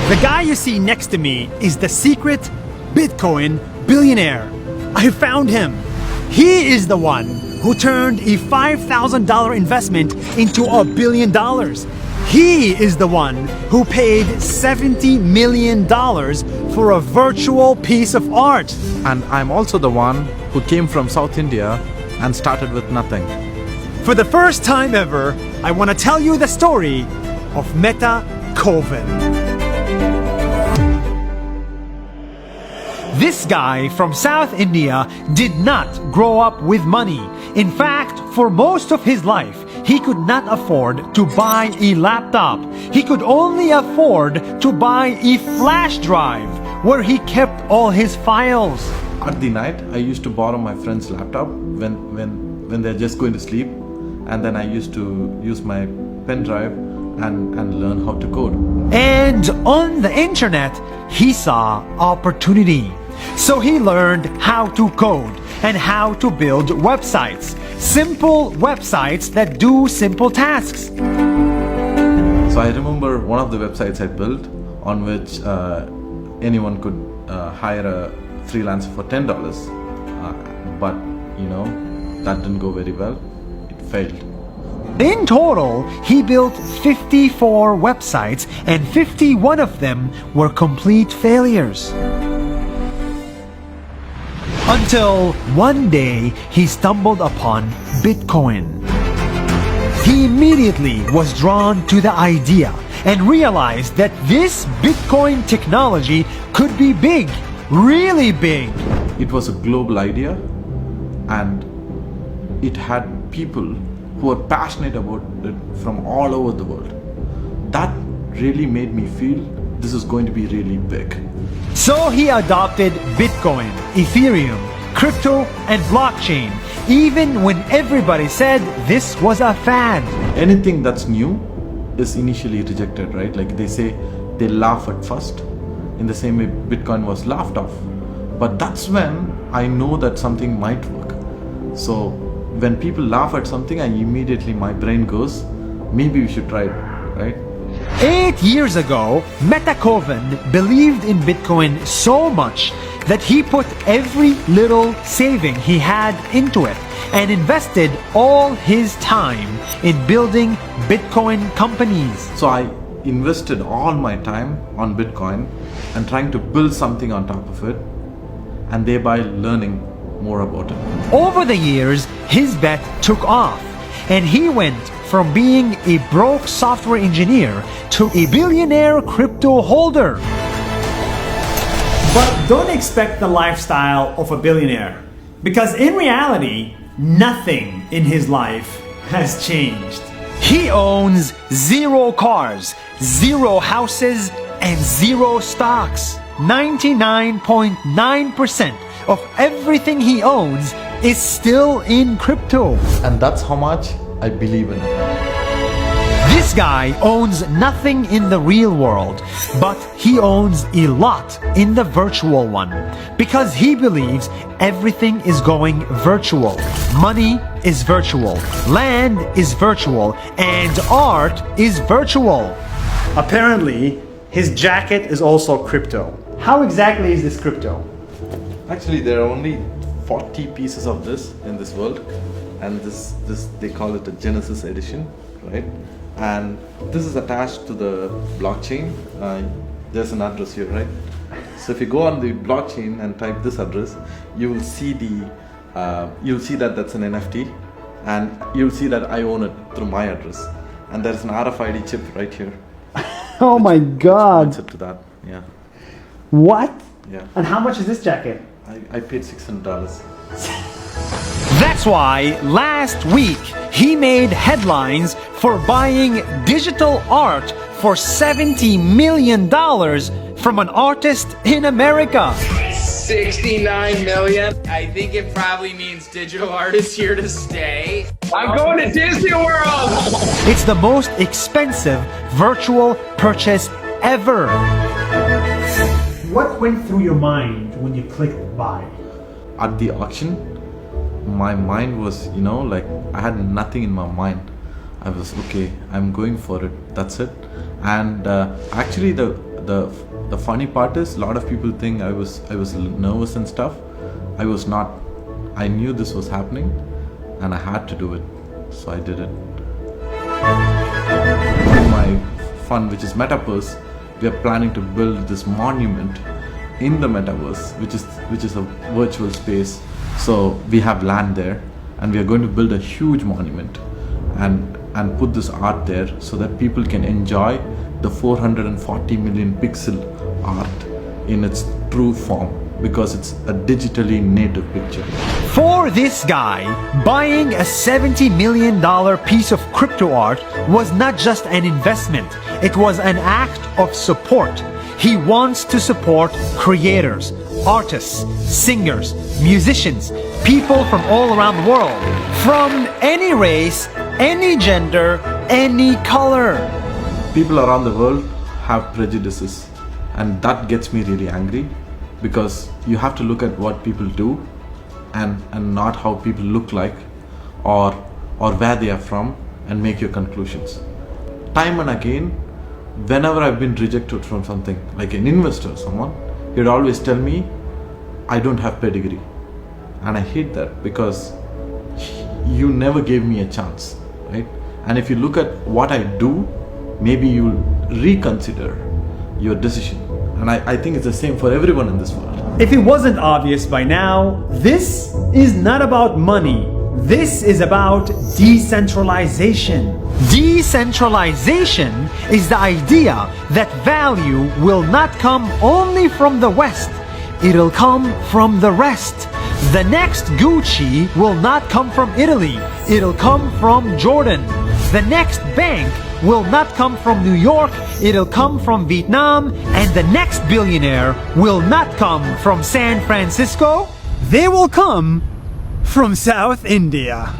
The guy you see next to me is the secret Bitcoin billionaire. I found him. He is the one who turned a $5,000 investment into $1 billion. He is the one who paid $70 million for a virtual piece of art. And I'm also the one who came from South India and started with nothing. For the first time ever, I want to tell you the story of Meta Koven. This guy from South India did not grow up with money. In fact, for most of his life, he could not afford to buy a laptop. He could only afford to buy a flash drive where he kept all his files. At the night, I used to borrow my friend's laptop when they're just going to sleep, and then I used to use my pen drive and learn how to code. And on the internet, he saw opportunity. So he learned how to code and how to build websites. Simple websites that do simple tasks. So I remember one of the websites I built on which anyone could hire a freelancer for $10. But that didn't go very well. It failed. In total, he built 54 websites and 51 of them were complete failures. Until one day, he stumbled upon Bitcoin. He immediately was drawn to the idea and realized that this Bitcoin technology could be big, really big. It was a global idea, and it had people who were passionate about it from all over the world. That really made me feel this is going to be really big. So he adopted Bitcoin, Ethereum, crypto, and blockchain, even when everybody said this was a fad. Anything that's new is initially rejected, right? Like they say, they laugh at first. In the same way, Bitcoin was laughed off. But that's when I know that something might work. So when people laugh at something, my brain goes, maybe we should try it, right? 8 years ago, Meta Koven believed in Bitcoin so much that he put every little saving he had into it and invested all his time in building Bitcoin companies. So I invested all my time on Bitcoin and trying to build something on top of it, and thereby learning more about it. Over the years, his bet took off, and he went from being a broke software engineer to a billionaire crypto holder. But don't expect the lifestyle of a billionaire, because in reality, nothing in his life has changed. He owns 0 cars, 0 houses, and 0 stocks. 99.9% of everything he owns is still in crypto. And that's how much I believe in it. This guy owns nothing in the real world, but he owns a lot in the virtual one, because he believes everything is going virtual. Money is virtual, land is virtual, and art is virtual. Apparently, his jacket is also crypto. How exactly is this crypto? Actually, there are only 40 pieces of this in this world, and this they call it a Genesis edition, right? And this is attached to the blockchain. There's an address here, right? So if you go on the blockchain and type this address, you will see that that's an NFT, and you'll see that I own it through my address. And there's an RFID chip right here. Oh my God! Which points it to that, yeah. What? Yeah. And how much is this jacket? I paid $600. That's why last week he made headlines for buying digital art for $70 million from an artist in America. 69 million. I think it probably means digital art is here to stay. I'm going to Disney World! It's the most expensive virtual purchase ever. What went through your mind when you clicked buy? At the auction, my mind was, like I had nothing in my mind. I was okay, I'm going for it, that's it. And actually the the funny part is, a lot of people think I was nervous and stuff. I was not. I knew this was happening, and I had to do it, so I did it. In my fund, which is Metaverse, we are planning to build this monument in the Metaverse, which is a virtual space. So we have land there, and we are going to build a huge monument and put this art there so that people can enjoy the 440 million pixel art in its true form, because it's a digitally native picture. For this guy, buying a $70 million piece of crypto art was not just an investment, it was an act of support. He wants to support creators, artists, singers, musicians, people from all around the world, from any race, any gender, any color. People around the world have prejudices, and that gets me really angry, because you have to look at what people do and not how people look like or where they are from and make your conclusions. Time and again, whenever I've been rejected from something, like an investor or someone, he'd always tell me I don't have pedigree. And I hate that, because you never gave me a chance, right? And if you look at what I do, maybe you'll reconsider your decision. And I think it's the same for everyone in this world. If it wasn't obvious by now, this is not about money. This is about decentralization. Decentralization is the idea that value will not come only from the West. It'll come from the rest. The next Gucci will not come from Italy. It'll come from Jordan. The next bank will not come from New York, it'll come from Vietnam, and the next billionaire will not come from San Francisco, they will come from South India.